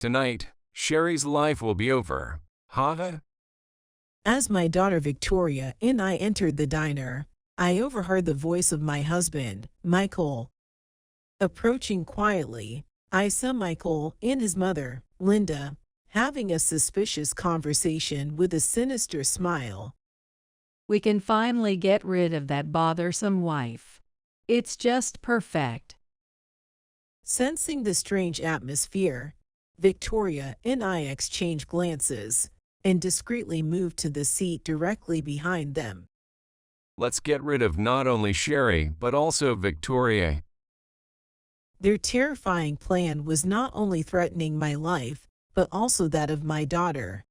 Tonight, Sherry's life will be over. Haha. As my daughter Victoria and I entered the diner, I overheard the voice of my husband, Michael. Approaching quietly, I saw Michael and his mother, Linda, having a suspicious conversation with a sinister smile. We can finally get rid of that bothersome wife. It's just perfect. Sensing the strange atmosphere, Victoria and I exchanged glances and discreetly moved to the seat directly behind them. Let's get rid of not only Sherry, but also Victoria. Their terrifying plan was not only threatening my life, but also that of my daughter.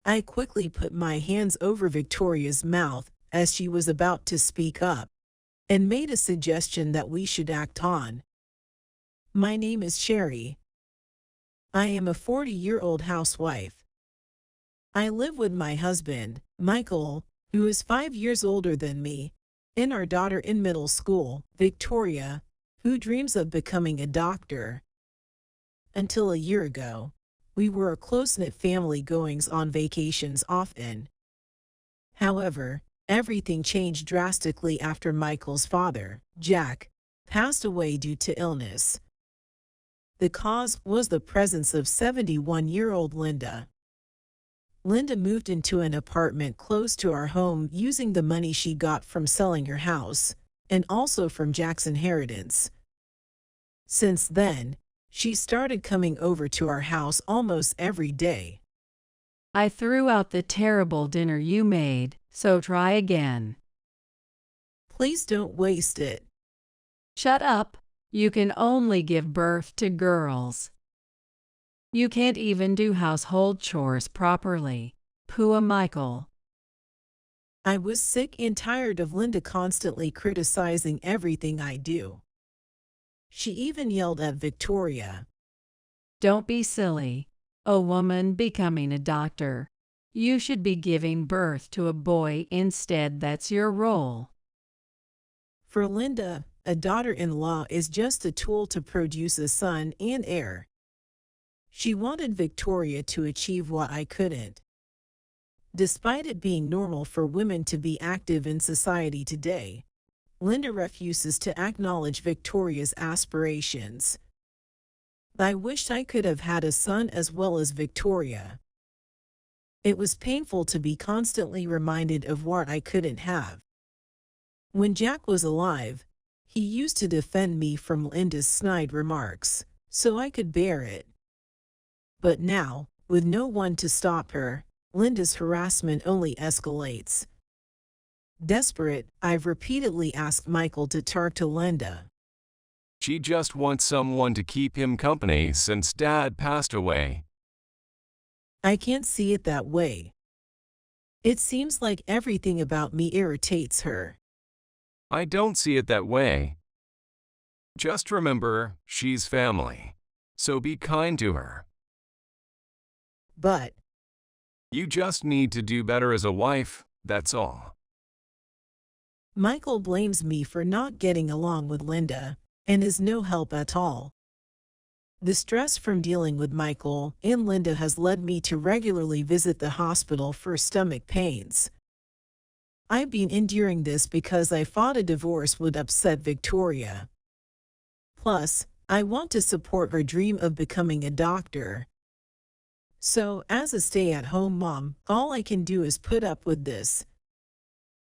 I quickly put my hands over Victoria's mouth as she was about to speak up, and made a suggestion that we should act on. My name is Sherry. I am a 40-year-old housewife. I live with my husband, Michael, who is 5 years older than me, and our daughter in middle school, Victoria, who dreams of becoming a doctor. Until a year ago, we were a close-knit family going on vacations often. However, everything changed drastically after Michael's father, Jack, passed away due to illness. The cause was the presence of 71-year-old Linda. Linda moved into an apartment close to our home using the money she got from selling her house, and also from Jack's inheritance. Since then, she started coming over to our house almost every day. I threw out the terrible dinner you made, so try again. Please don't waste it. Shut up. You can only give birth to girls. You can't even do household chores properly. Poor Michael. I was sick and tired of Linda constantly criticizing everything I do. She even yelled at Victoria. Don't be silly. A woman becoming a doctor. You should be giving birth to a boy instead. That's your role. For Linda, a daughter-in-law is just a tool to produce a son and heir. She wanted Victoria to achieve what I couldn't. Despite it being normal for women to be active in society today, Linda refuses to acknowledge Victoria's aspirations. I wished I could have had a son as well as Victoria. It was painful to be constantly reminded of what I couldn't have. When Jack was alive, he used to defend me from Linda's snide remarks, so I could bear it. But now, with no one to stop her, Linda's harassment only escalates. Desperate, I've repeatedly asked Michael to talk to Linda. She just wants someone to keep him company since Dad passed away. I can't see it that way. It seems like everything about me irritates her. I don't see it that way. Just remember, she's family. So be kind to her. But You just need to do better as a wife, that's all. Michael blames me for not getting along with Linda, and is no help at all. The stress from dealing with Michael and Linda has led me to regularly visit the hospital for stomach pains. I've been enduring this because I thought a divorce would upset Victoria. Plus, I want to support her dream of becoming a doctor. So, as a stay-at-home mom, all I can do is put up with this.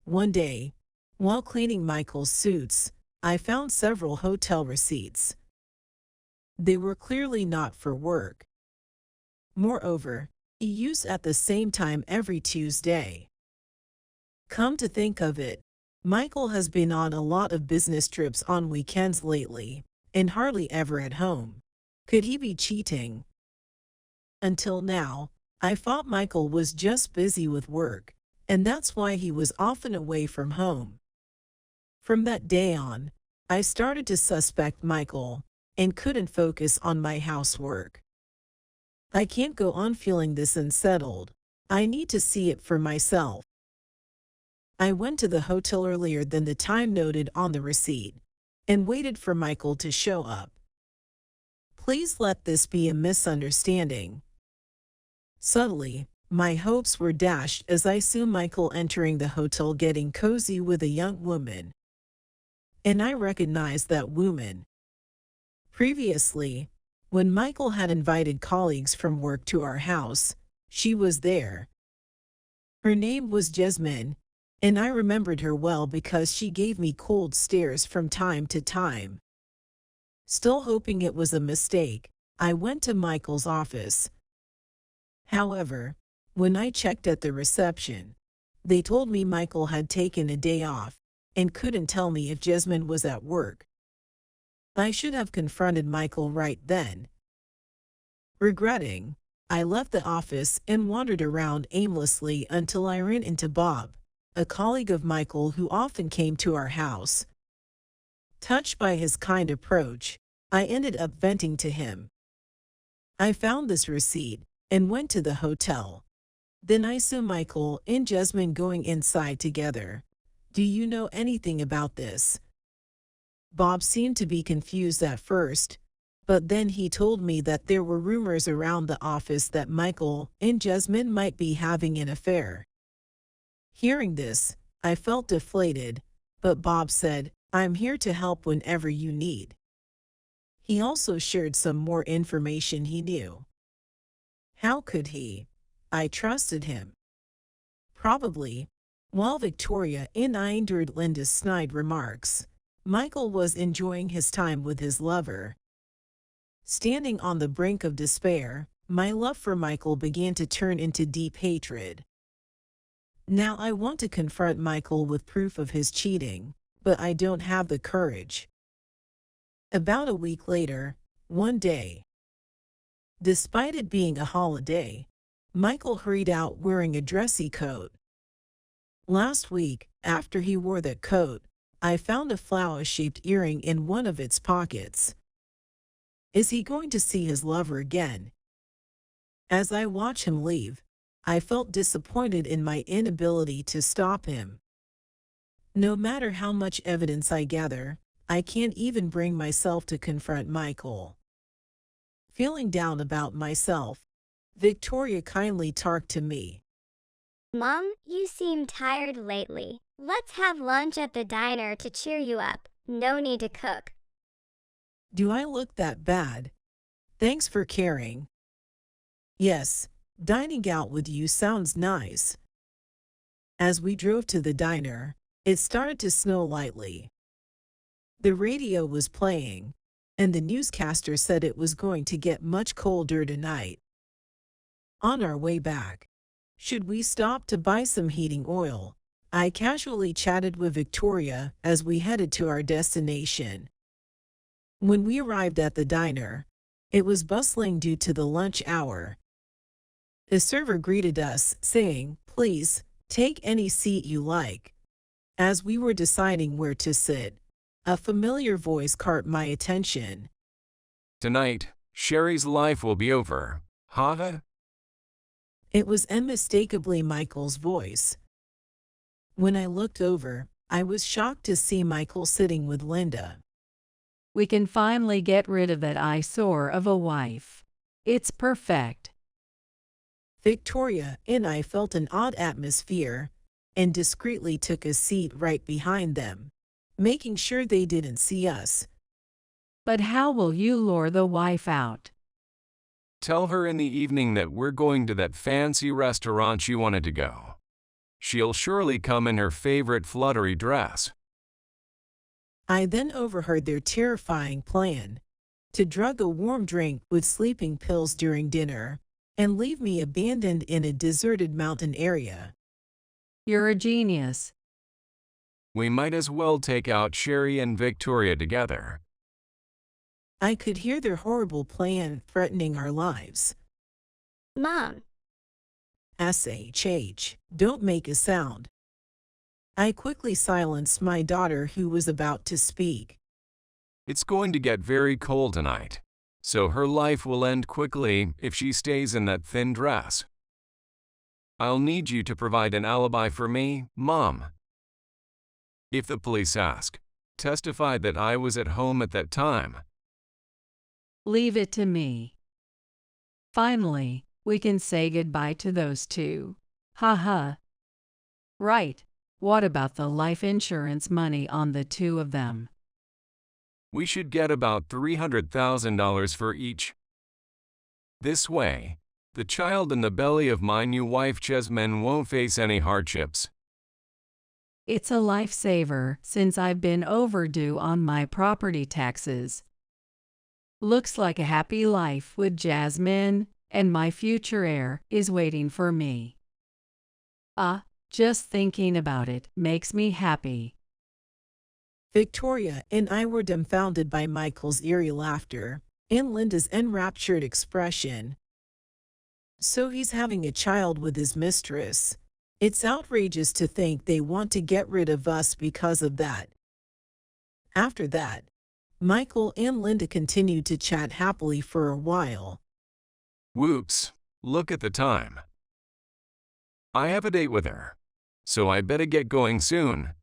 One day, while cleaning Michael's suits, I found several hotel receipts. They were clearly not for work. Moreover, he used at the same time every Tuesday. Come to think of it, Michael has been on a lot of business trips on weekends lately, and hardly ever at home. Could he be cheating? Until now, I thought Michael was just busy with work, and that's why he was often away from home. From that day on, I started to suspect Michael, and couldn't focus on my housework. I can't go on feeling this unsettled. I need to see it for myself. I went to the hotel earlier than the time noted on the receipt, and waited for Michael to show up. Please let this be a misunderstanding. Subtly, my hopes were dashed as I saw Michael entering the hotel getting cozy with a young woman. And I recognized that woman. Previously, when Michael had invited colleagues from work to our house, she was there. Her name was Jasmine, and I remembered her well because she gave me cold stares from time to time. Still hoping it was a mistake, I went to Michael's office. However, when I checked at the reception, they told me Michael had taken a day off and couldn't tell me if Jasmine was at work. I should have confronted Michael right then. Regretting, I left the office and wandered around aimlessly until I ran into Bob, a colleague of Michael who often came to our house. Touched by his kind approach, I ended up venting to him. I found this receipt and went to the hotel. Then I saw Michael and Jasmine going inside together. Do you know anything about this? Bob seemed to be confused at first, but then he told me that there were rumors around the office that Michael and Jasmine might be having an affair. Hearing this, I felt deflated, but Bob said, "I'm here to help whenever you need." He also shared some more information he knew. How could he? I trusted him. Probably, while Victoria and I endured Linda's snide remarks, Michael was enjoying his time with his lover. Standing on the brink of despair, my love for Michael began to turn into deep hatred. Now I want to confront Michael with proof of his cheating, but I don't have the courage. About a week later, one day, despite it being a holiday, Michael hurried out wearing a dressy coat. Last week, after he wore that coat, I found a flower-shaped earring in one of its pockets. Is he going to see his lover again? As I watched him leave, I felt disappointed in my inability to stop him. No matter how much evidence I gather, I can't even bring myself to confront Michael. Feeling down about myself, Victoria kindly talked to me. Mom, you seem tired lately. Let's have lunch at the diner to cheer you up. No need to cook. Do I look that bad? Thanks for caring. Yes, dining out with you sounds nice. As we drove to the diner, it started to snow lightly. The radio was playing, and the newscaster said it was going to get much colder tonight. On our way back, should we stop to buy some heating oil? I casually chatted with Victoria as we headed to our destination. When we arrived at the diner, it was bustling due to the lunch hour. The server greeted us, saying, "Please, take any seat you like." As we were deciding where to sit, a familiar voice caught my attention. Tonight, Sherry's life will be over. Huh? It was unmistakably Michael's voice. When I looked over, I was shocked to see Michael sitting with Linda. We can finally get rid of that eyesore of a wife. It's perfect. Victoria and I felt an odd atmosphere and discreetly took a seat right behind them, making sure they didn't see us. But how will you lure the wife out? Tell her in the evening that we're going to that fancy restaurant she wanted to go. She'll surely come in her favorite fluttery dress. I then overheard their terrifying plan to drug a warm drink with sleeping pills during dinner and leave me abandoned in a deserted mountain area. You're a genius. We might as well take out Sherry and Victoria together. I could hear their horrible plan threatening our lives. Mom, SHH, don't make a sound. I quickly silenced my daughter who was about to speak. It's going to get very cold tonight, so her life will end quickly if she stays in that thin dress. I'll need you to provide an alibi for me, Mom. If the police ask, testify that I was at home at that time. Leave it to me. Finally, we can say goodbye to those two. Ha. Right. What about the life insurance money on the two of them? We should get about $300,000 for each. This way, the child in the belly of my new wife Jasmine won't face any hardships. It's a lifesaver since I've been overdue on my property taxes. Looks like a happy life with Jasmine, and my future heir is waiting for me. Just thinking about it makes me happy. Victoria and I were dumbfounded by Michael's eerie laughter and Linda's enraptured expression. So he's having a child with his mistress. It's outrageous to think they want to get rid of us because of that. After that, Michael and Linda continued to chat happily for a while. Whoops, look at the time. I have a date with her, so I better get going soon.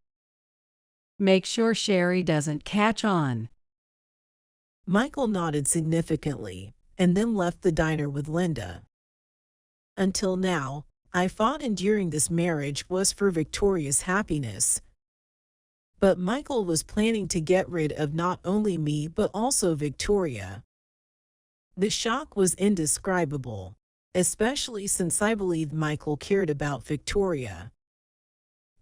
Make sure Sherry doesn't catch on. Michael nodded significantly and then left the diner with Linda. Until now, I thought enduring this marriage was for Victoria's happiness. But Michael was planning to get rid of not only me but also Victoria. The shock was indescribable, especially since I believed Michael cared about Victoria.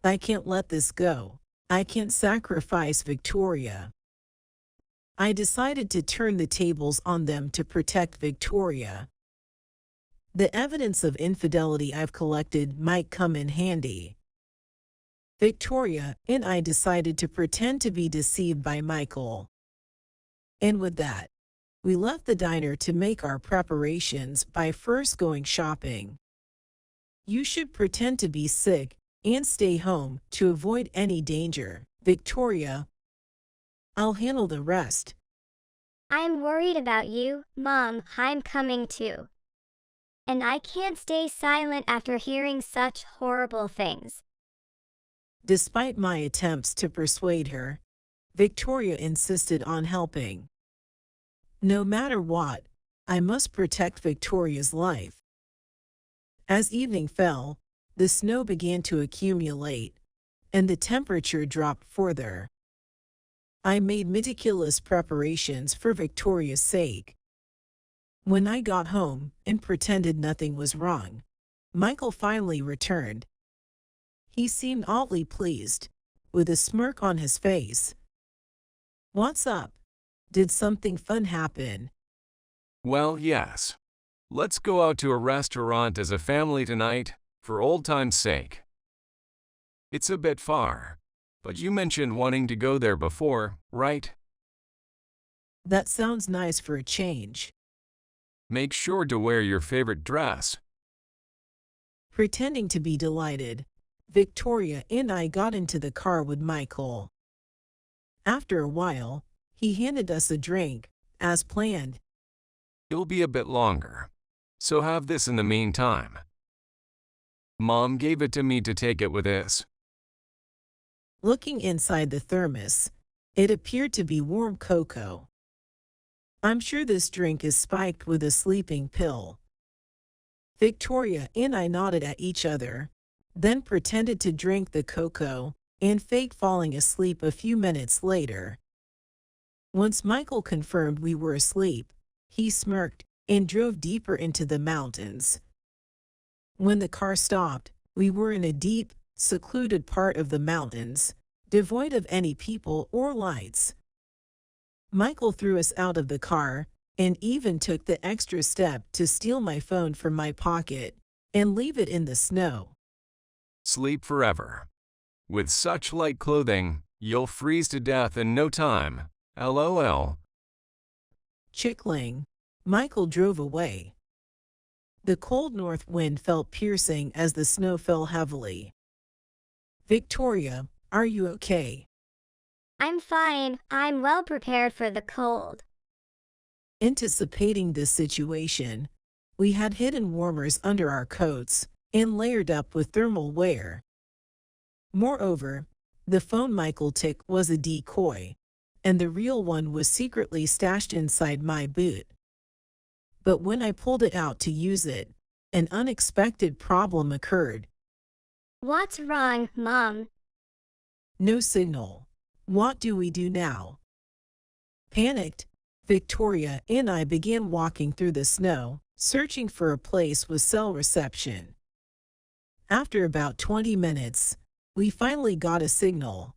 I can't let this go. I can't sacrifice Victoria. I decided to turn the tables on them to protect Victoria. The evidence of infidelity I've collected might come in handy. Victoria and I decided to pretend to be deceived by Michael. And with that, we left the diner to make our preparations by first going shopping. You should pretend to be sick and stay home to avoid any danger, Victoria. I'll handle the rest. I'm worried about you, Mom. I'm coming too. And I can't stay silent after hearing such horrible things. Despite my attempts to persuade her, Victoria insisted on helping. No matter what, I must protect Victoria's life. As evening fell, the snow began to accumulate, and the temperature dropped further. I made meticulous preparations for Victoria's sake. When I got home and pretended nothing was wrong, Michael finally returned. He seemed oddly pleased, with a smirk on his face. What's up? Did something fun happen? Well, yes. Let's go out to a restaurant as a family tonight, for old time's sake. It's a bit far, but you mentioned wanting to go there before, right? That sounds nice for a change. Make sure to wear your favorite dress. Pretending to be delighted, Victoria and I got into the car with Michael. After a while, he handed us a drink, as planned. It'll be a bit longer, so have this in the meantime. Mom gave it to me to take it with this. Looking inside the thermos, it appeared to be warm cocoa. I'm sure this drink is spiked with a sleeping pill. Victoria and I nodded at each other, then pretended to drink the cocoa and faked falling asleep a few minutes later. Once Michael confirmed we were asleep, he smirked and drove deeper into the mountains. When the car stopped, we were in a deep, secluded part of the mountains, devoid of any people or lights. Michael threw us out of the car and even took the extra step to steal my phone from my pocket and leave it in the snow. Sleep forever. With such light clothing, you'll freeze to death in no time. LOL. Chickling. Michael drove away. The cold north wind felt piercing as the snow fell heavily. Victoria, are you okay? I'm fine. I'm well prepared for the cold. Anticipating this situation, we had hidden warmers under our coats and layered up with thermal wear. Moreover, the phone Michael took was a decoy, and the real one was secretly stashed inside my boot. But when I pulled it out to use it, an unexpected problem occurred. What's wrong, Mom? No signal. What do we do now? Panicked, Victoria and I began walking through the snow, searching for a place with cell reception. After about 20 minutes, we finally got a signal.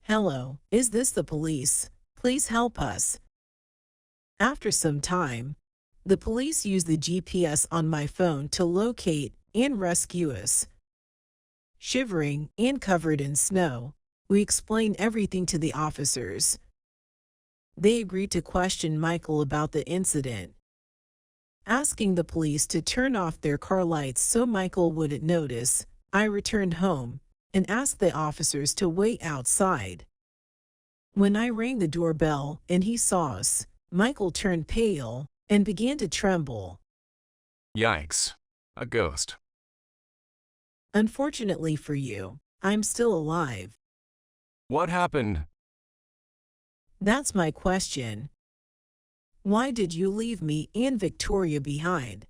"Hello, is this the police? Please help us." After some time, the police used the GPS on my phone to locate and rescue us. Shivering and covered in snow, we explained everything to the officers. They agreed to question Michael about the incident, asking the police to turn off their car lights so Michael wouldn't notice. I returned home and asked the officers to wait outside. When I rang the doorbell and he saw us, Michael turned pale and began to tremble. Yikes. A ghost. Unfortunately for you, I'm still alive. What happened? That's my question. Why did you leave me and Victoria behind?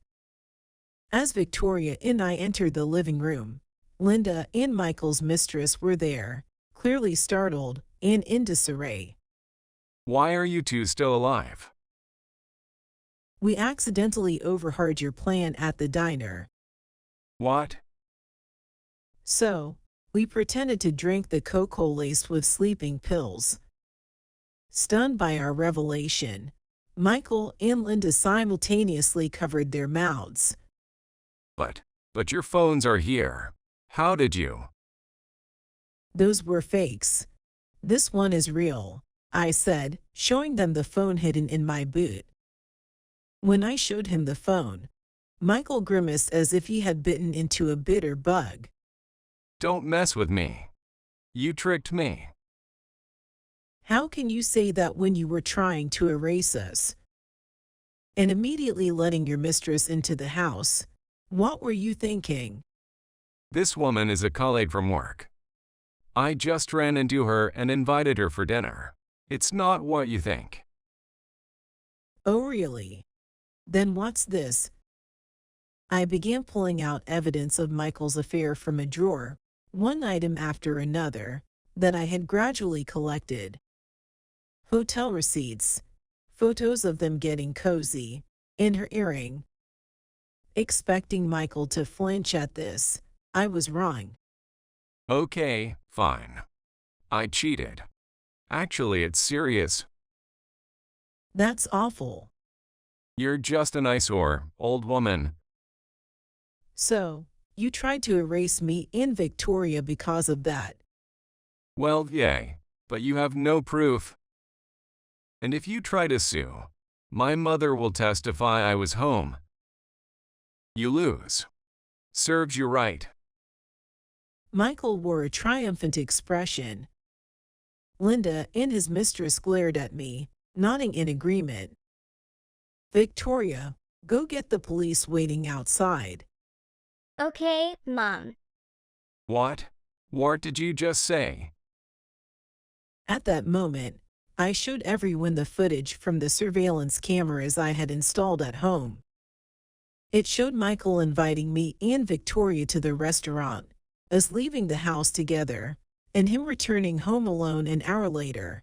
As Victoria and I entered the living room, Linda and Michael's mistress were there, clearly startled and in disarray. Why are you two still alive? We accidentally overheard your plan at the diner. What? So, we pretended to drink the cocoa laced with sleeping pills. Stunned by our revelation, Michael and Linda simultaneously covered their mouths. But your phones are here. How did you? Those were fakes. This one is real, I said, showing them the phone hidden in my boot. When I showed him the phone, Michael grimaced as if he had bitten into a bitter bug. Don't mess with me. You tricked me. How can you say that when you were trying to erase us? And immediately letting your mistress into the house, what were you thinking? This woman is a colleague from work. I just ran into her and invited her for dinner. It's not what you think. Oh, really? Then what's this? I began pulling out evidence of Michael's affair from a drawer, one item after another, that I had gradually collected. Hotel receipts, photos of them getting cozy, and her earring. Expecting Michael to flinch at this, I was wrong. Okay, fine. I cheated. Actually, it's serious. That's awful. You're just an eyesore, old woman. So, you tried to erase me and Victoria because of that. Well, yay, but you have no proof. And if you try to sue, my mother will testify I was home. You lose. Serves you right. Michael wore a triumphant expression. Linda and his mistress glared at me, nodding in agreement. Victoria, go get the police waiting outside. Okay, Mom. What? What did you just say? At that moment, I showed everyone the footage from the surveillance cameras I had installed at home. It showed Michael inviting me and Victoria to the restaurant, us leaving the house together, and him returning home alone an hour later.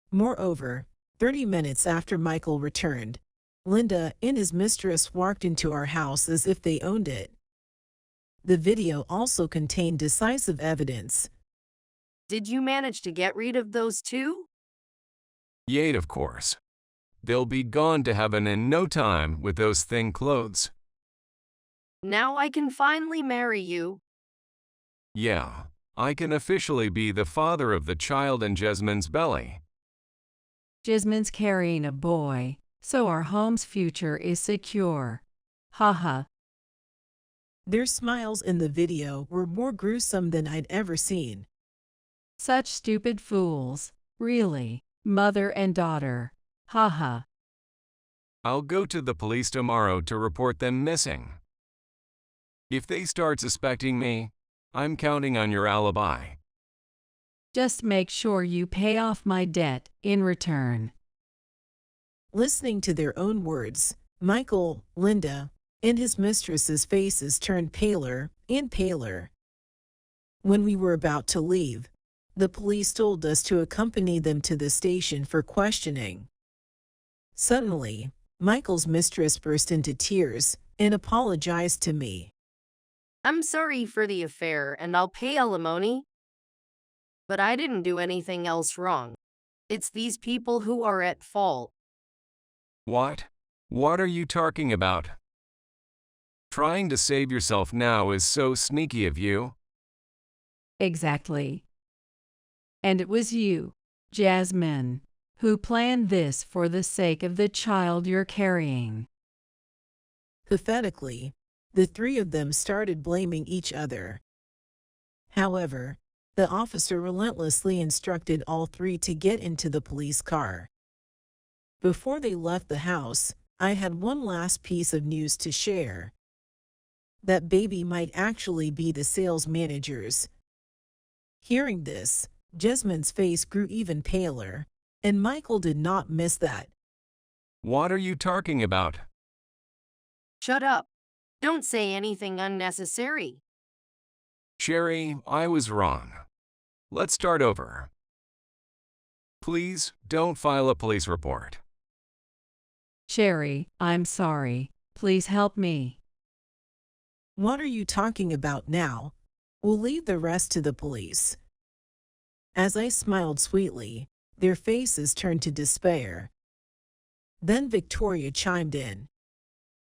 Moreover, 30 minutes after Michael returned, Linda and his mistress walked into our house as if they owned it. The video also contained decisive evidence. Did you manage to get rid of those two? Yet, of course. They'll be gone to heaven in no time with those thin clothes. Now I can finally marry you. Yeah, I can officially be the father of the child in Jasmine's belly. Jasmine's carrying a boy, so our home's future is secure. Haha. Their smiles in the video were more gruesome than I'd ever seen. Such stupid fools. Really. Mother and daughter. Haha. I'll go to the police tomorrow to report them missing. If they start suspecting me, I'm counting on your alibi. Just make sure you pay off my debt in return. Listening to their own words, Michael, Linda, and his mistress's faces turned paler and paler. When we were about to leave, the police told us to accompany them to the station for questioning. Suddenly, Michael's mistress burst into tears and apologized to me. I'm sorry for the affair and I'll pay alimony. But I didn't do anything else wrong. It's these people who are at fault. What? What are you talking about? Trying to save yourself now is so sneaky of you. Exactly. And it was you, Jasmine, who planned this for the sake of the child you're carrying. Pathetically, the three of them started blaming each other. However, the officer relentlessly instructed all three to get into the police car. Before they left the house, I had one last piece of news to share. That baby might actually be the sales manager's. Hearing this, Jasmine's face grew even paler, and Michael did not miss that. What are you talking about? Shut up. Don't say anything unnecessary. Sherry, I was wrong. Let's start over. Please, don't file a police report. Sherry, I'm sorry. Please help me. What are you talking about now? We'll leave the rest to the police. As I smiled sweetly, their faces turned to despair. Then Victoria chimed in.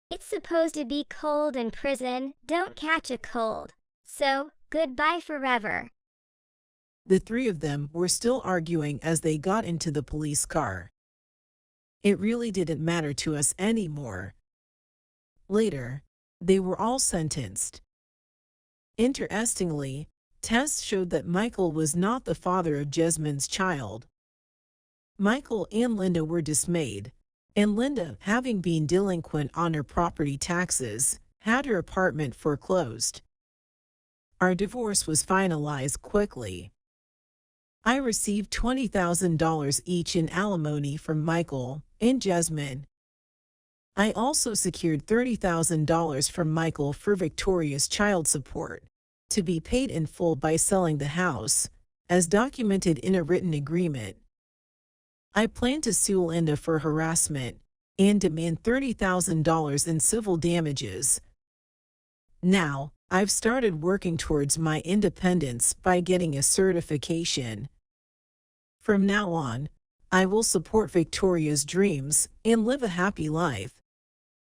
It's supposed to be cold in prison, don't catch a cold. So, goodbye forever. The three of them were still arguing as they got into the police car. It really didn't matter to us anymore. Later, they were all sentenced. Interestingly, tests showed that Michael was not the father of Jasmine's child. Michael and Linda were dismayed, and Linda, having been delinquent on her property taxes, had her apartment foreclosed. Our divorce was finalized quickly. I received $20,000 each in alimony from Michael and Jasmine. I also secured $30,000 from Michael for Victoria's child support, to be paid in full by selling the house, as documented in a written agreement. I plan to sue Linda for harassment and demand $30,000 in civil damages. Now, I've started working towards my independence by getting a certification. From now on, I will support Victoria's dreams and live a happy life.